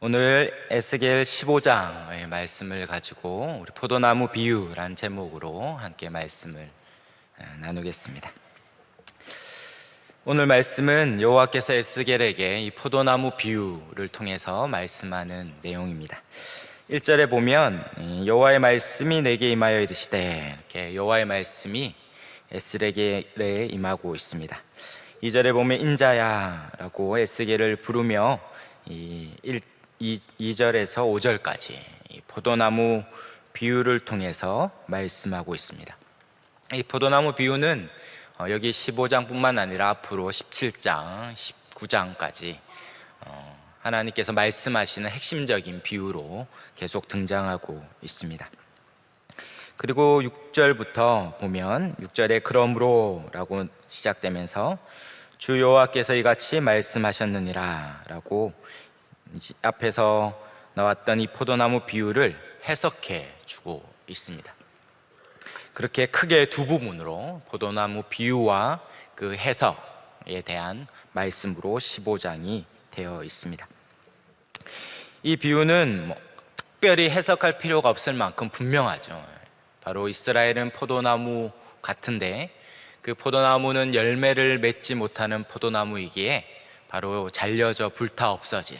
오늘 에스겔 15장의 말씀을 가지고 우리 포도나무 비유라는 제목으로 함께 말씀을 나누겠습니다. 오늘 말씀은 여호와께서 에스겔에게 이 포도나무 비유를 통해서 말씀하는 내용입니다. 1절에 보면 여호와의 말씀이 내게 임하여 이르시되, 이렇게 여호와의 말씀이 에스겔에게 임하고 있습니다. 2절에 보면 인자야 라고 에스겔을 부르며 2절에서 5절까지 포도나무 비유를 통해서 말씀하고 있습니다. 이 포도나무 비유는 여기 15장뿐만 아니라 앞으로 17장, 19장까지 하나님께서 말씀하시는 핵심적인 비유로 계속 등장하고 있습니다. 그리고 6절부터 보면 6절에 그러므로 라고 시작되면서 주 여호와께서 이같이 말씀하셨느니라 라고 앞에서 나왔던 이 포도나무 비유를 해석해 주고 있습니다. 그렇게 크게 두 부분으로 포도나무 비유와 그 해석에 대한 말씀으로 15장이 되어 있습니다. 이 비유는 특별히 해석할 필요가 없을 만큼 분명하죠. 바로 이스라엘은 포도나무 같은데 그 포도나무는 열매를 맺지 못하는 포도나무이기에 바로 잘려져 불타 없어질,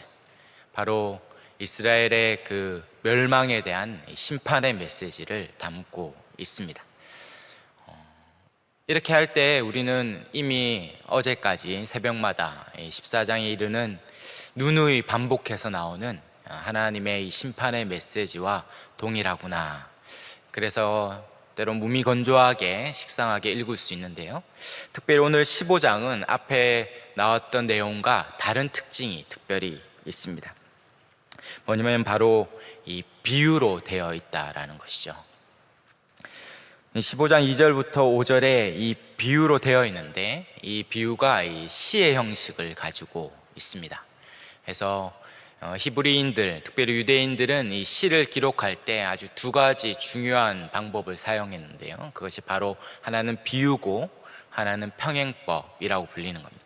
바로 이스라엘의 그 멸망에 대한 심판의 메시지를 담고 있습니다. 이렇게 할 때 우리는 이미 어제까지 새벽마다 14장에 이르는 누누이 반복해서 나오는 하나님의 이 심판의 메시지와 동일하구나. 그래서 때론 무미건조하게 식상하게 읽을 수 있는데요, 특별히 오늘 15장은 앞에 나왔던 내용과 다른 특징이 특별히 있습니다. 뭐냐면 바로 이 비유로 되어 있다라는 것이죠. 15장 2절부터 5절에 이 비유로 되어 있는데, 이 비유가 이 시의 형식을 가지고 있습니다. 그래서 히브리인들, 특별히 유대인들은 이 시를 기록할 때 아주 두 가지 중요한 방법을 사용했는데요, 그것이 바로 하나는 비유고 하나는 평행법이라고 불리는 겁니다.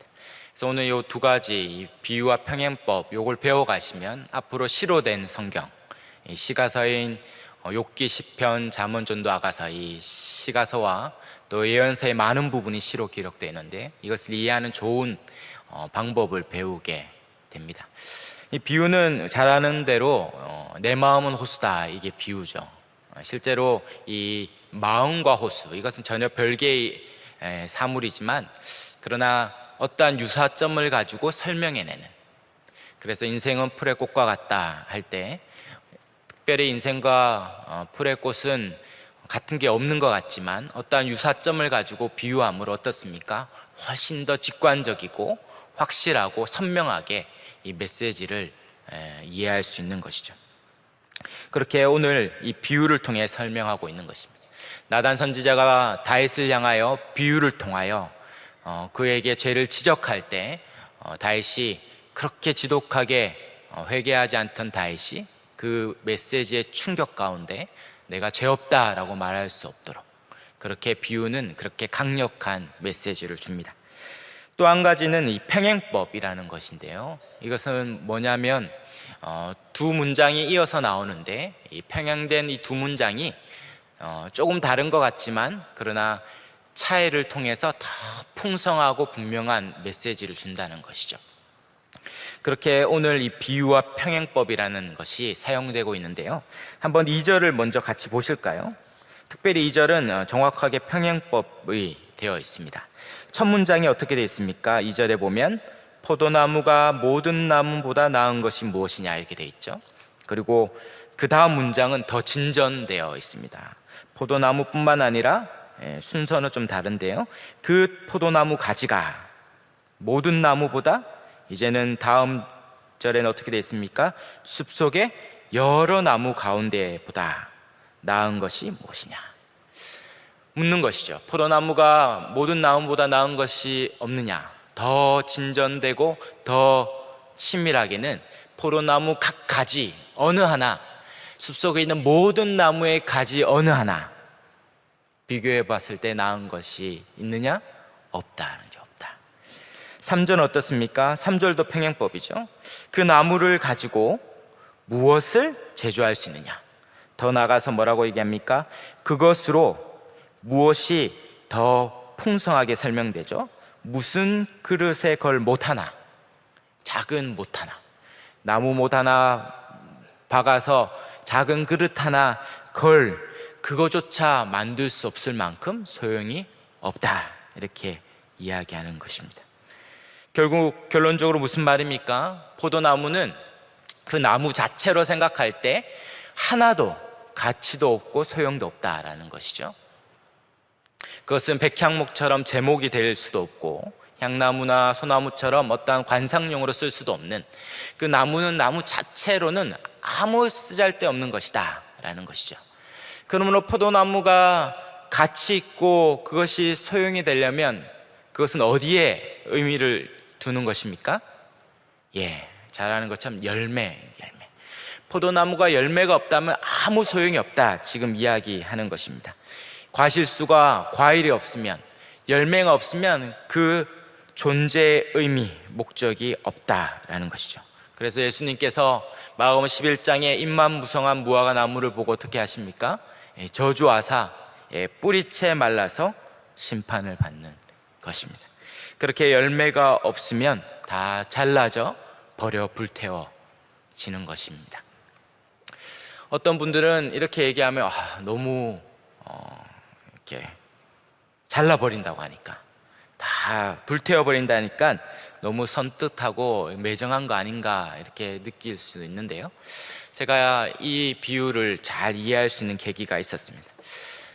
그래서 오늘 이 두 가지, 이 비유와 평행법, 요걸 배워가시면 앞으로 시로 된 성경, 이 시가서인 욥기, 시편, 잠언, 전도, 아가서, 이 시가서와 또 예언서의 많은 부분이 시로 기록되어 있는데, 이것을 이해하는 좋은 방법을 배우게 됩니다. 이 비유는 잘 아는 대로 내 마음은 호수다, 이게 비유죠. 실제로 이 마음과 호수, 이것은 전혀 별개의 사물이지만 그러나 어떠한 유사점을 가지고 설명해내는, 그래서 인생은 풀의 꽃과 같다 할 때 특별히 인생과 풀의 꽃은 같은 게 없는 것 같지만 어떠한 유사점을 가지고 비유함으로 어떻습니까? 훨씬 더 직관적이고 확실하고 선명하게 이 메시지를 이해할 수 있는 것이죠. 그렇게 오늘 이 비유를 통해 설명하고 있는 것입니다. 나단 선지자가 다윗을 향하여 비유를 통하여 그에게 죄를 지적할 때 다윗이 그렇게 지독하게 회개하지 않던 다윗이 그 메시지의 충격 가운데 내가 죄 없다라고 말할 수 없도록, 그렇게 비유는 그렇게 강력한 메시지를 줍니다. 또 한 가지는 이 평행법이라는 것인데요, 이것은 뭐냐면 두 문장이 이어서 나오는데 이 평행된 이 두 문장이 조금 다른 것 같지만 그러나 차이를 통해서 더 풍성하고 분명한 메시지를 준다는 것이죠. 그렇게 오늘 이 비유와 평행법이라는 것이 사용되고 있는데요, 한번 2절을 먼저 같이 보실까요? 특별히 2절은 정확하게 평행법이 되어 있습니다. 첫 문장이 어떻게 되어 있습니까? 2절에 보면 포도나무가 모든 나무보다 나은 것이 무엇이냐, 이렇게 되어 있죠. 그리고 그 다음 문장은 더 진전되어 있습니다. 포도나무뿐만 아니라 순서는 좀 다른데요, 그 포도나무 가지가 모든 나무보다, 이제는 다음 절에는 어떻게 되어 있습니까? 숲속의 여러 나무 가운데보다 나은 것이 무엇이냐, 묻는 것이죠. 포도나무가 모든 나무보다 나은 것이 없느냐. 더 진전되고 더 친밀하게는 포도나무 각 가지 어느 하나, 숲속에 있는 모든 나무의 가지 어느 하나 비교해 봤을 때 나은 것이 있느냐? 없다는 게 없다. 3절은 어떻습니까? 3절도 평행법이죠. 그 나무를 가지고 무엇을 제조할 수 있느냐? 더 나아가서 뭐라고 얘기합니까? 그것으로 무엇이 더 풍성하게 설명되죠? 무슨 그릇에 걸 못 하나, 작은 못 하나, 나무 못 하나 박아서 작은 그릇 하나 걸 그거조차 만들 수 없을 만큼 소용이 없다, 이렇게 이야기하는 것입니다. 결국 결론적으로 무슨 말입니까? 포도나무는 그 나무 자체로 생각할 때 하나도 가치도 없고 소용도 없다라는 것이죠. 그것은 백향목처럼 제목이 될 수도 없고 향나무나 소나무처럼 어떠한 관상용으로 쓸 수도 없는, 그 나무는 나무 자체로는 아무 쓰잘데없는 것이다 라는 것이죠. 그러므로 포도나무가 가치 있고 그것이 소용이 되려면 그것은 어디에 의미를 두는 것입니까? 잘 아는 것처럼 열매. 포도나무가 열매가 없다면 아무 소용이 없다, 지금 이야기하는 것입니다. 과실수가 과일이 없으면, 열매가 없으면 그 존재의 의미, 목적이 없다라는 것이죠. 그래서 예수님께서 마가복음 11장에 잎만 무성한 무화과 나무를 보고 어떻게 하십니까? 저주하사 뿌리채 말라서 심판을 받는 것입니다. 그렇게 열매가 없으면 다 잘라져 버려 불태워지는 것입니다. 어떤 분들은 이렇게 얘기하면 너무 이렇게 잘라버린다고 하니까, 다 불태워버린다니까 너무 선뜻하고 매정한 거 아닌가 이렇게 느낄 수 있는데요, 제가 이 비유를 잘 이해할 수 있는 계기가 있었습니다.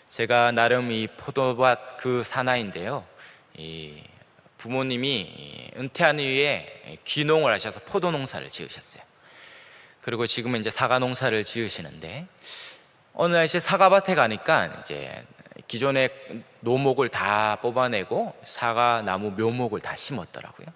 제가 나름 이 포도밭 그 사나이인데요, 이 부모님이 은퇴한 이후에 귀농을 하셔서 포도 농사를 지으셨어요. 그리고 지금은 이제 사과 농사를 지으시는데, 어느 날씨 사과밭에 가니까 이제 기존의 노목을 다 뽑아내고 사과 나무 묘목을 다 심었더라고요.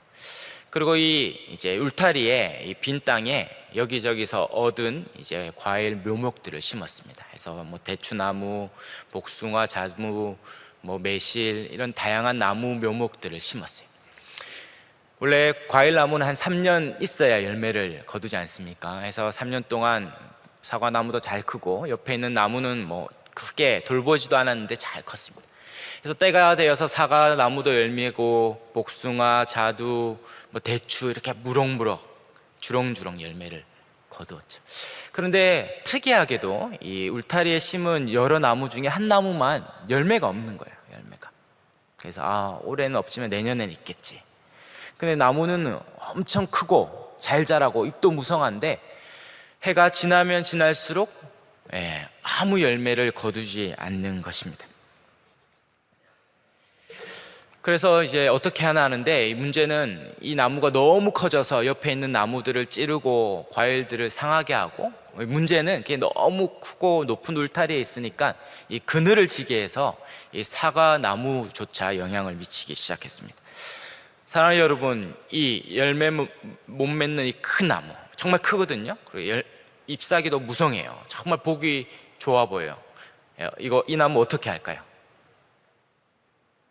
그리고 이제 울타리에 이 빈 땅에 여기저기서 얻은 이제 과일 묘목들을 심었습니다. 그래서 뭐 대추나무, 복숭아, 자두, 뭐 매실, 이런 다양한 나무 묘목들을 심었어요. 원래 과일 나무는 한 3년 있어야 열매를 거두지 않습니까? 그래서 3년 동안 사과나무도 잘 크고 옆에 있는 나무는 뭐 크게 돌보지도 않았는데 잘 컸습니다. 그래서 때가 되어서 사과나무도 열매고 복숭아, 자두, 뭐 대추 이렇게 무럭무럭 주렁주렁 열매를 거두었죠. 그런데 특이하게도 이 울타리에 심은 여러 나무 중에 한 나무만 열매가 없는 거예요. 열매가. 그래서 올해는 없지만 내년엔 있겠지. 근데 나무는 엄청 크고 잘 자라고 잎도 무성한데 해가 지나면 지날수록 아무 열매를 거두지 않는 것입니다. 그래서 이제 어떻게 하나 하는데, 이 문제는 이 나무가 너무 커져서 옆에 있는 나무들을 찌르고 과일들을 상하게 하고, 문제는 그게 너무 크고 높은 울타리에 있으니까 이 그늘을 지게 해서 이 사과 나무조차 영향을 미치기 시작했습니다. 사랑하는 여러분, 이 열매 못 맺는 이 큰 나무 정말 크거든요. 그리고 잎사귀도 무성해요. 정말 보기 좋아 보여요. 이 나무 어떻게 할까요?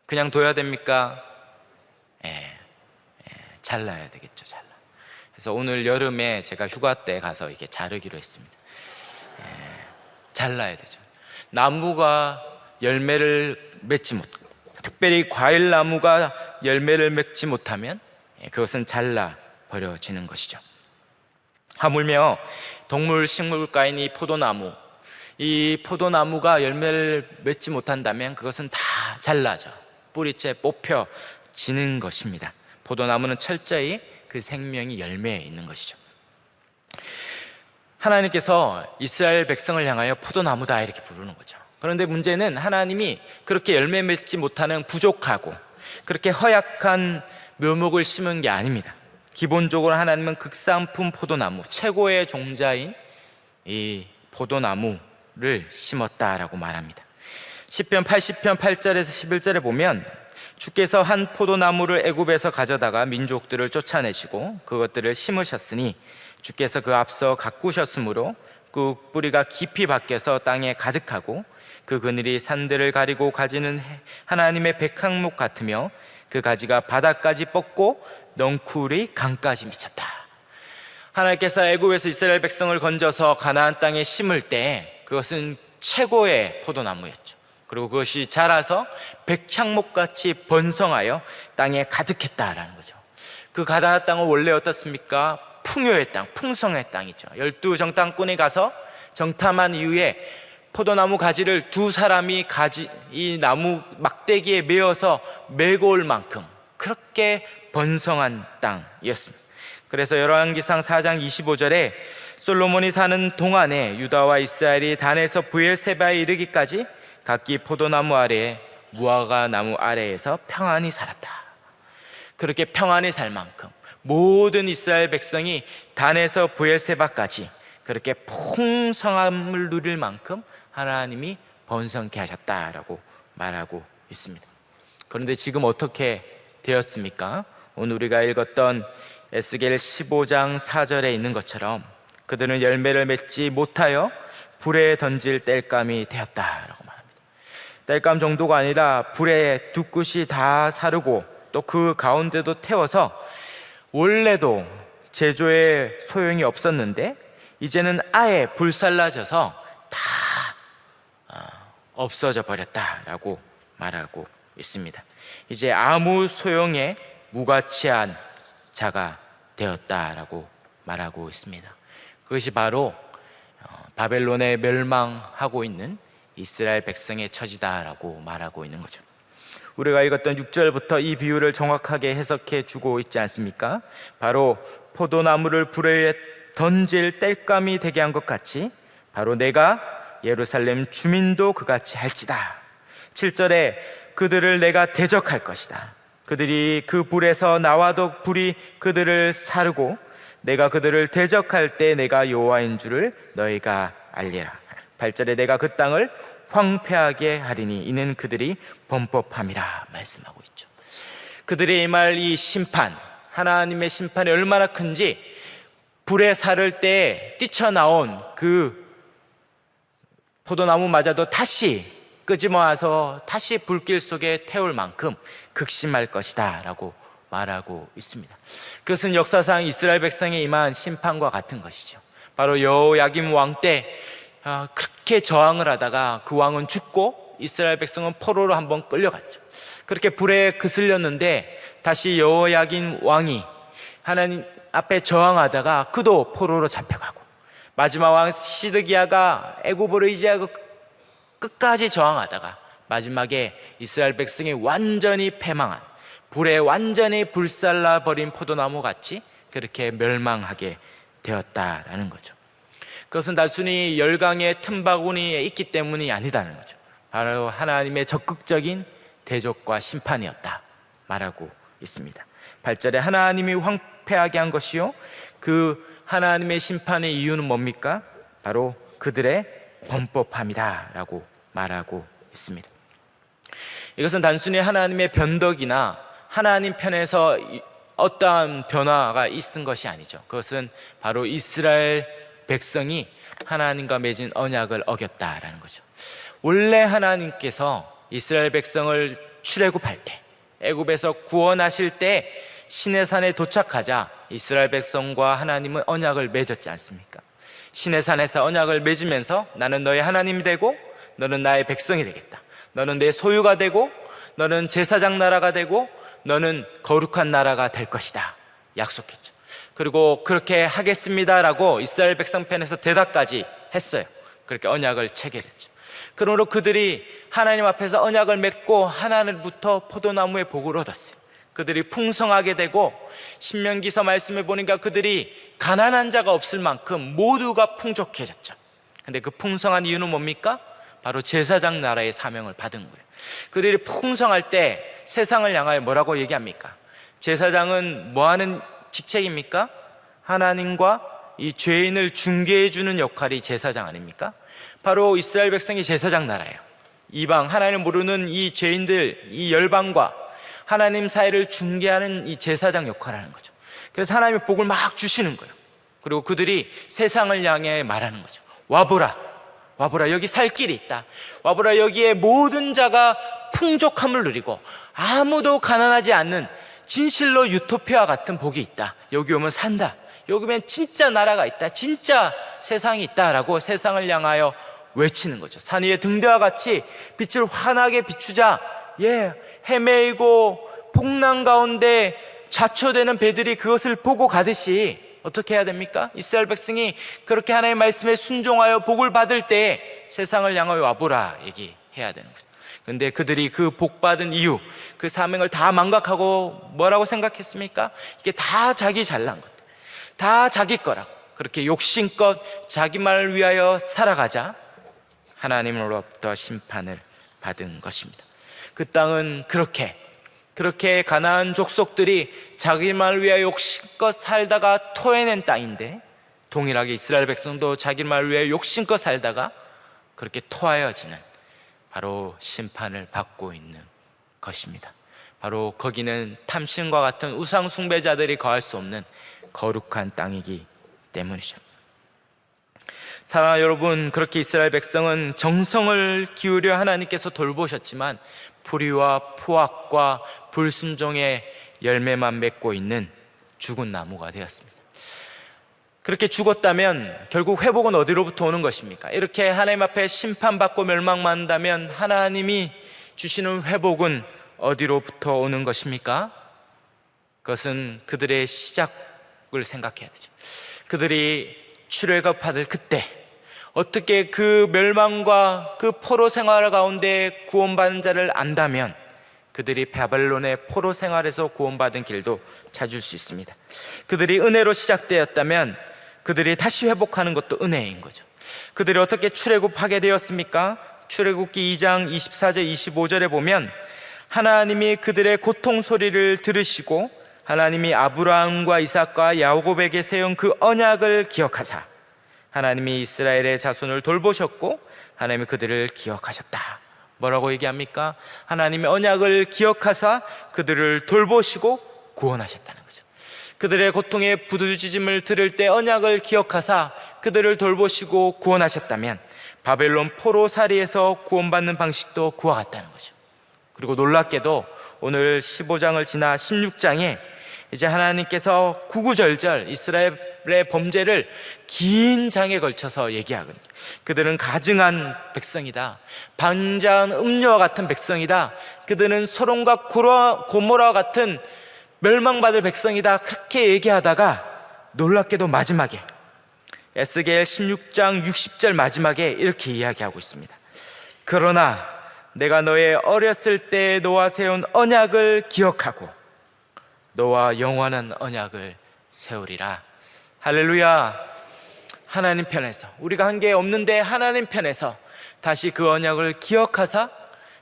그냥 둬야 됩니까? 잘라야 되겠죠. 그래서 오늘 여름에 제가 휴가 때 가서 이렇게 자르기로 했습니다. 잘라야 되죠. 나무가 열매를 맺지 못, 특별히 과일 나무가 열매를 맺지 못하면 그것은 잘라 버려지는 것이죠. 하물며 동물 식물가인 이 포도나무, 이 포도나무가 열매를 맺지 못한다면 그것은 다 잘라져 뿌리째 뽑혀지는 것입니다. 포도나무는 철저히 그 생명이 열매에 있는 것이죠. 하나님께서 이스라엘 백성을 향하여 포도나무다 이렇게 부르는 거죠. 그런데 문제는 하나님이 그렇게 열매 맺지 못하는 부족하고 그렇게 허약한 묘목을 심은 게 아닙니다. 기본적으로 하나님은 극상품 포도나무, 최고의 종자인 이 포도나무를 심었다라고 말합니다. 시편 80편 8절에서 11절에 보면 주께서 한 포도나무를 애굽에서 가져다가 민족들을 쫓아내시고 그것들을 심으셨으니 주께서 그 앞서 가꾸셨으므로 그 뿌리가 깊이 박혀서 땅에 가득하고 그 그늘이 산들을 가리고 가지는 하나님의 백향목 같으며 그 가지가 바닥까지 뻗고 넝쿨이 강까지 미쳤다. 하나님께서 애굽에서 이스라엘 백성을 건져서 가나안 땅에 심을 때 그것은 최고의 포도나무였죠. 그리고 그것이 자라서 백향목같이 번성하여 땅에 가득했다라는 거죠. 그 가나안 땅은 원래 어떻습니까? 풍요의 땅, 풍성의 땅이죠. 12정탐꾼이 가서 정탐한 이후에 포도나무 가지를 두 사람이 이 나무 막대기에 메어서 메고 올 만큼 그렇게 번성한 땅이었습니다. 그래서 열왕기상 4장 25절에 솔로몬이 사는 동안에 유다와 이스라엘이 단에서 브엘세바에 이르기까지 각기 포도나무 아래에 무화과 나무 아래에서 평안히 살았다. 그렇게 평안히 살 만큼 모든 이스라엘 백성이 단에서 브엘세바까지 그렇게 풍성함을 누릴 만큼 하나님이 번성케 하셨다라고 말하고 있습니다. 그런데 지금 어떻게 되었습니까? 오늘 우리가 읽었던 에스겔 15장 4절에 있는 것처럼 그들은 열매를 맺지 못하여 불에 던질 땔감이 되었다라고 말합니다. 땔감 정도가 아니라 불에 두 끝이 다 사르고 또 그 가운데도 태워서 원래도 제조에 소용이 없었는데 이제는 아예 불살라져서 다 없어져 버렸다라고 말하고 있습니다. 이제 아무 소용에 무가치한 자가 되었다라고 말하고 있습니다. 그것이 바로 바벨론에 멸망하고 있는 이스라엘 백성의 처지다라고 말하고 있는 거죠. 우리가 읽었던 6절부터 이 비유를 정확하게 해석해 주고 있지 않습니까? 바로 포도나무를 불에 던질 땔감이 되게 한 것 같이 바로 내가 예루살렘 주민도 그같이 할지다. 7절에 그들을 내가 대적할 것이다. 그들이 그 불에서 나와도 불이 그들을 사르고 내가 그들을 대적할 때 내가 여호와인 줄을 너희가 알리라. 8절에 내가 그 땅을 황폐하게 하리니 이는 그들이 범법함이라 말씀하고 있죠. 그들이 임할 이 심판, 하나님의 심판이 얼마나 큰지 불에 사를 때 뛰쳐나온 그 포도나무마저도 다시 끄집어와서 다시 불길 속에 태울 만큼 극심할 것이다 라고 말하고 있습니다. 그것은 역사상 이스라엘 백성에 임한 심판과 같은 것이죠. 바로 여호야김 왕 때 그렇게 저항을 하다가 그 왕은 죽고 이스라엘 백성은 포로로 한번 끌려갔죠. 그렇게 불에 그슬렸는데 다시 여호야김 왕이 하나님 앞에 저항하다가 그도 포로로 잡혀가고 마지막 왕 시드기야가 애굽을 의지하고 끝까지 저항하다가 마지막에 이스라엘 백성이 완전히 패망한 불에 완전히 불살라 버린 포도나무 같이 그렇게 멸망하게 되었다라는 거죠. 그것은 단순히 열강의 틈바구니에 있기 때문이 아니다는 거죠. 바로 하나님의 적극적인 대적과 심판이었다 말하고 있습니다. 8절에 하나님이 황폐하게 한 것이요 그 하나님의 심판의 이유는 뭡니까? 바로 그들의 범법함이다 라고 말하고 있습니다. 이것은 단순히 하나님의 변덕이나 하나님 편에서 어떠한 변화가 있은 것이 아니죠. 그것은 바로 이스라엘 백성이 하나님과 맺은 언약을 어겼다라는 거죠. 원래 하나님께서 이스라엘 백성을 출애굽할 때 애굽에서 구원하실 때 시내산에 도착하자 이스라엘 백성과 하나님은 언약을 맺었지 않습니까? 시내산에서 언약을 맺으면서 나는 너의 하나님이 되고 너는 나의 백성이 되겠다. 너는 내 소유가 되고 너는 제사장 나라가 되고 너는 거룩한 나라가 될 것이다 약속했죠. 그리고 그렇게 하겠습니다라고 이스라엘 백성 편에서 대답까지 했어요. 그렇게 언약을 체결했죠. 그러므로 그들이 하나님 앞에서 언약을 맺고 하나님부터 포도나무의 복을 얻었어요. 그들이 풍성하게 되고 신명기서 말씀해 보니까 그들이 가난한 자가 없을 만큼 모두가 풍족해졌죠. 근데 그 풍성한 이유는 뭡니까? 바로 제사장 나라의 사명을 받은 거예요. 그들이 풍성할 때 세상을 향하여 뭐라고 얘기합니까? 제사장은 뭐하는 직책입니까? 하나님과 이 죄인을 중개해 주는 역할이 제사장 아닙니까? 바로 이스라엘 백성이 제사장 나라예요. 이방 하나님을 모르는 이 죄인들, 이 열방과 하나님 사이를 중개하는 이 제사장 역할을 하는 거죠. 그래서 하나님의 복을 막 주시는 거예요. 그리고 그들이 세상을 향해 말하는 거죠. 와보라, 와보라, 여기 살 길이 있다. 와보라, 여기에 모든 자가 풍족함을 누리고 아무도 가난하지 않는 진실로 유토피아 같은 복이 있다. 여기 오면 산다. 여기면 진짜 나라가 있다, 진짜 세상이 있다라고 세상을 향하여 외치는 거죠. 산 위에 등대와 같이 빛을 환하게 비추자. 헤매이고 풍랑 가운데 좌초되는 배들이 그것을 보고 가듯이 어떻게 해야 됩니까? 이스라엘 백성이 그렇게 하나님의 말씀에 순종하여 복을 받을 때 세상을 향하여 와보라 얘기해야 되는 거죠. 근데 그들이 그 복 받은 이유, 그 사명을 다 망각하고 뭐라고 생각했습니까? 이게 다 자기 잘난 것, 다 자기 거라고 그렇게 욕심껏 자기만을 위하여 살아가자 하나님으로부터 심판을 받은 것입니다. 그 땅은 그렇게 가나안 족속들이 자기만을 위하여 욕심껏 살다가 토해낸 땅인데, 동일하게 이스라엘 백성도 자기만을 위하여 욕심껏 살다가 그렇게 토하여지는 바로 심판을 받고 있는 것입니다. 바로 거기는 탐신과 같은 우상 숭배자들이 거할 수 없는 거룩한 땅이기 때문이죠. 사랑하는 여러분, 그렇게 이스라엘 백성은 정성을 기울여 하나님께서 돌보셨지만 불의와 포악과 불순종의 열매만 맺고 있는 죽은 나무가 되었습니다. 그렇게 죽었다면 결국 회복은 어디로부터 오는 것입니까? 이렇게 하나님 앞에 심판받고 멸망한다면 하나님이 주시는 회복은 어디로부터 오는 것입니까? 그것은 그들의 시작을 생각해야 되죠. 그들이 출애굽 받을 그때 어떻게 그 멸망과 그 포로 생활 가운데 구원받은 자를 안다면 그들이 바벨론의 포로 생활에서 구원받은 길도 찾을 수 있습니다. 그들이 은혜로 시작되었다면 그들이 다시 회복하는 것도 은혜인 거죠. 그들이 어떻게 출애굽하게 되었습니까? 출애굽기 2장 24절 25절에 보면 하나님이 그들의 고통 소리를 들으시고 하나님이 아브라함과 이삭과 야곱에게 세운 그 언약을 기억하사 하나님이 이스라엘의 자손을 돌보셨고 하나님이 그들을 기억하셨다. 뭐라고 얘기합니까? 하나님의 언약을 기억하사 그들을 돌보시고 구원하셨다는 거죠. 그들의 고통의 부르짖음을 들을 때 언약을 기억하사 그들을 돌보시고 구원하셨다면 바벨론 포로살이에서 구원받는 방식도 그와 같다는 거죠. 그리고 놀랍게도 오늘 15장을 지나 16장에 이제 하나님께서 구구절절 이스라엘의 범죄를 긴 장에 걸쳐서 얘기하거든요. 그들은 가증한 백성이다, 반자한 음료와 같은 백성이다, 그들은 소돔과 고모라와 같은 멸망받을 백성이다, 그렇게 얘기하다가 놀랍게도 마지막에 에스겔 16장 60절 마지막에 이렇게 이야기하고 있습니다. 그러나 내가 너의 어렸을 때 너와 세운 언약을 기억하고 너와 영원한 언약을 세우리라. 할렐루야. 하나님 편에서, 우리가 한 게 없는데 하나님 편에서 다시 그 언약을 기억하사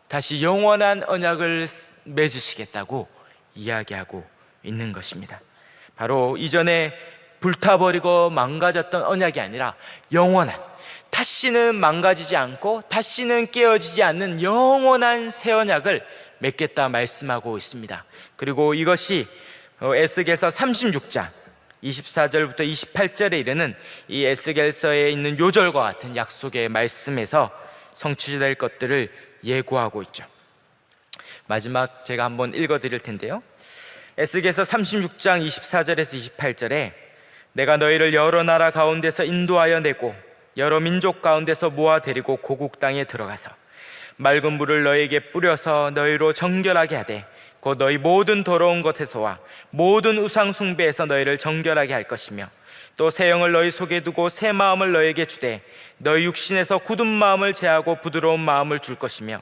다시 영원한 언약을 맺으시겠다고 이야기하고 있는 것입니다. 바로 이전에 불타버리고 망가졌던 언약이 아니라 영원한, 다시는 망가지지 않고 다시는 깨어지지 않는 영원한 새 언약을 맺겠다 말씀하고 있습니다. 그리고 이것이 에스겔서 36장 24절부터 28절에 이르는 이 에스겔서에 있는 요절과 같은 약속의 말씀에서 성취될 것들을 예고하고 있죠. 마지막 제가 한번 읽어드릴 텐데요, 에스겔서 36장 24절에서 28절에 내가 너희를 여러 나라 가운데서 인도하여 내고 여러 민족 가운데서 모아 데리고 고국 땅에 들어가서 맑은 물을 너희에게 뿌려서 너희로 정결하게 하되 곧 너희 모든 더러운 것에서와 모든 우상 숭배에서 너희를 정결하게 할 것이며 또 새 영을 너희 속에 두고 새 마음을 너희에게 주되 너희 육신에서 굳은 마음을 제하고 부드러운 마음을 줄 것이며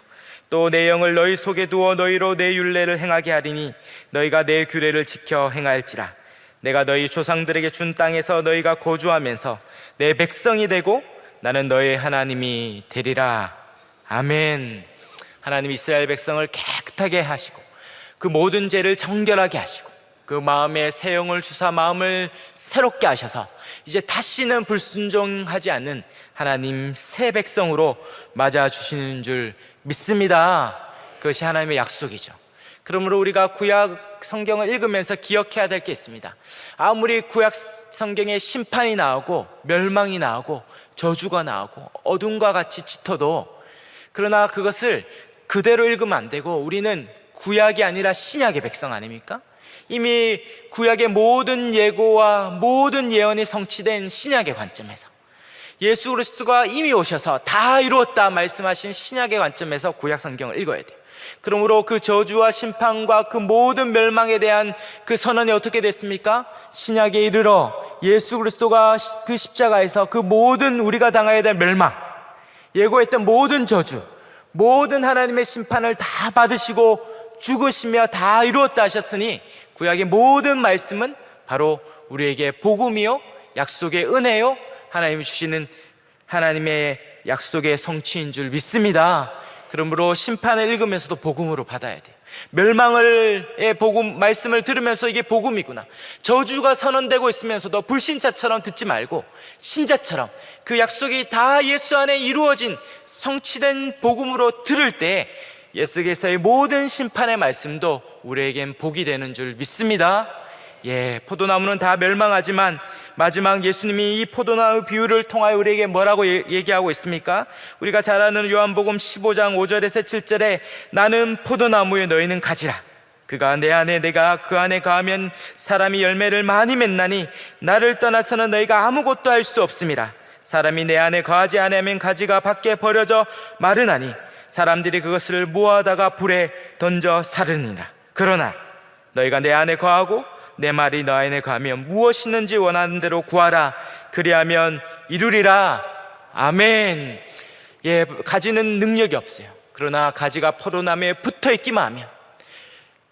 또 내 영을 너희 속에 두어 너희로 내 율례를 행하게 하리니 너희가 내 규례를 지켜 행할지라. 내가 너희 조상들에게 준 땅에서 너희가 거주하면서 내 백성이 되고 나는 너희 하나님이 되리라. 아멘. 하나님 이스라엘 백성을 깨끗하게 하시고 그 모든 죄를 정결하게 하시고 그 마음에 새 영을 주사 마음을 새롭게 하셔서 이제 다시는 불순종하지 않는 하나님 새 백성으로 맞아주시는 줄 믿습니다. 그것이 하나님의 약속이죠. 그러므로 우리가 구약 성경을 읽으면서 기억해야 될 게 있습니다. 아무리 구약 성경에 심판이 나오고 멸망이 나오고 저주가 나오고 어둠과 같이 짙어도, 그러나 그것을 그대로 읽으면 안 되고 우리는 구약이 아니라 신약의 백성 아닙니까? 이미 구약의 모든 예고와 모든 예언이 성취된 신약의 관점에서, 예수 그리스도가 이미 오셔서 다 이루었다 말씀하신 신약의 관점에서 구약 성경을 읽어야 돼요. 그러므로 그 저주와 심판과 그 모든 멸망에 대한 그 선언이 어떻게 됐습니까? 신약에 이르러 예수 그리스도가 그 십자가에서 그 모든 우리가 당해야 될 멸망, 예고했던 모든 저주, 모든 하나님의 심판을 다 받으시고 죽으시며 다 이루었다 하셨으니, 구약의 모든 말씀은 바로 우리에게 복음이요, 약속의 은혜요, 하나님이 주시는 하나님의 약속의 성취인 줄 믿습니다. 그러므로 심판을 읽으면서도 복음으로 받아야 돼요. 멸망의 복음 말씀을 들으면서 이게 복음이구나, 저주가 선언되고 있으면서도 불신자처럼 듣지 말고 신자처럼 그 약속이 다 예수 안에 이루어진 성취된 복음으로 들을 때 예수께서의 모든 심판의 말씀도 우리에겐 복이 되는 줄 믿습니다. 포도나무는 다 멸망하지만 마지막 예수님이 이 포도나무 비유를 통하여 우리에게 뭐라고 얘기하고 있습니까? 우리가 잘 아는 요한복음 15장 5절에서 7절에 나는 포도나무에 너희는 가지라, 그가 내 안에 내가 그 안에 거하면 사람이 열매를 많이 맺나니 나를 떠나서는 너희가 아무것도 할 수 없음이라. 사람이 내 안에 거하지 아니하면 가지가 밖에 버려져 마르나니 사람들이 그것을 모아다가 불에 던져 사르니라. 그러나 너희가 내 안에 거하고 내 말이 너 안에 거하면 무엇이 있는지 원하는 대로 구하라, 그리하면 이루리라. 아멘. 가지는 능력이 없어요. 그러나 가지가 포도나무에 붙어 있기만 하면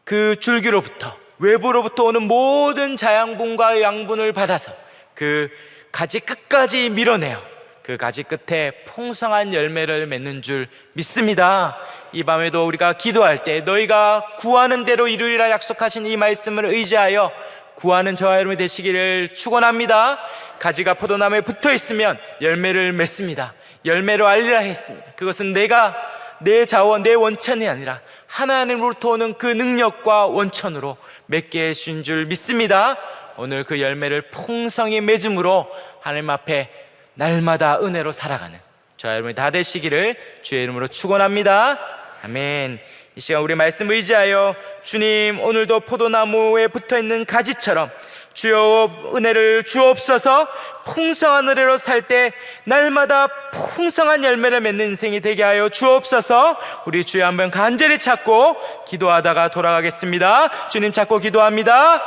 그 줄기로부터, 외부로부터 오는 모든 자양분과 양분을 받아서 그 가지 끝까지 밀어내어 그 가지 끝에 풍성한 열매를 맺는 줄 믿습니다. 이 밤에도 우리가 기도할 때 너희가 구하는 대로 이루리라 약속하신 이 말씀을 의지하여 구하는 저와 여러분이 되시기를 축원합니다. 가지가 포도나무에 붙어 있으면 열매를 맺습니다. 열매로 알리라 했습니다. 그것은 내가 내 자원, 내 원천이 아니라 하나님으로부터 오는 그 능력과 원천으로 맺게 해주신 줄 믿습니다. 오늘 그 열매를 풍성히 맺음으로 하나님 앞에 날마다 은혜로 살아가는 저와 여러분이 다 되시기를 주의 이름으로 축원합니다. 아멘. 이 시간 우리 말씀 의지하여 주님, 오늘도 포도나무에 붙어있는 가지처럼 주여 은혜를 주옵소서. 풍성한 은혜로 살 때 날마다 풍성한 열매를 맺는 인생이 되게 하여 주옵소서. 우리 주여 한번 간절히 찾고 기도하다가 돌아가겠습니다. 주님 찾고 기도합니다.